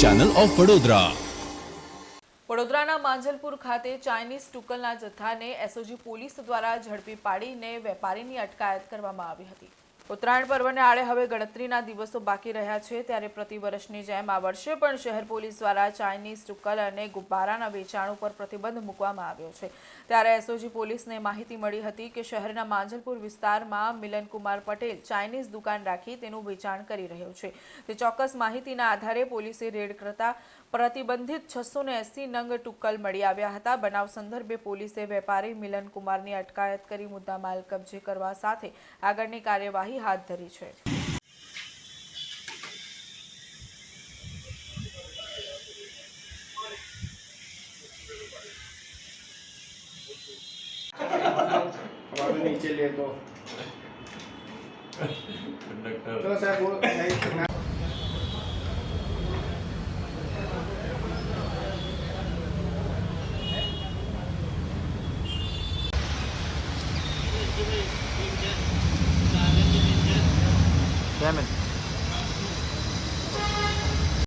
Channel of Vadodara. વડોદરાના માંજલપુર ખાતે Chinese ટુકલના જથ્થાને એસઓજી પોલીસ દ્વારા ઝડપી પાડીને વેપારીની અટકાયત કરવામાં આવી હતી। ઉત્તરાયણ પર્વને આડે હવે ગણતરીના દિવસો બાકી રહ્યા છે, ત્યારે પ્રતિવર્ષની જેમ આ વર્ષે પણ શહેર પોલીસ દ્વારા ચાઇનીઝ ટુકલ અને ગુબ્બારાના વેચાણ ઉપર પ્રતિબંધ મૂકવામાં આવ્યો છે। ત્યારે એસઓજી પોલીસને માહિતી મળી હતી કે શહેરના માંજલપુર વિસ્તારમાં મિલનકુમાર પટેલ ચાઇનીઝ દુકાન રાખી તેનું વેચાણ કરી રહ્યો છે। તે ચોક્કસ માહિતીના આધારે પોલીસે રેડ કરતા પ્રતિબંધિત 680 નંગ ટુક્કલ મળી આવ્યા હતા। બનાવ સંદર્ભે પોલીસે વેપારી મિલનકુમારની અટકાયત કરી મુદ્દામાલ કબજે કરવા સાથે આગળની કાર્યવાહી હાથ ધરી છે। नीचे ले तो साहब वो नहीं क्या मिल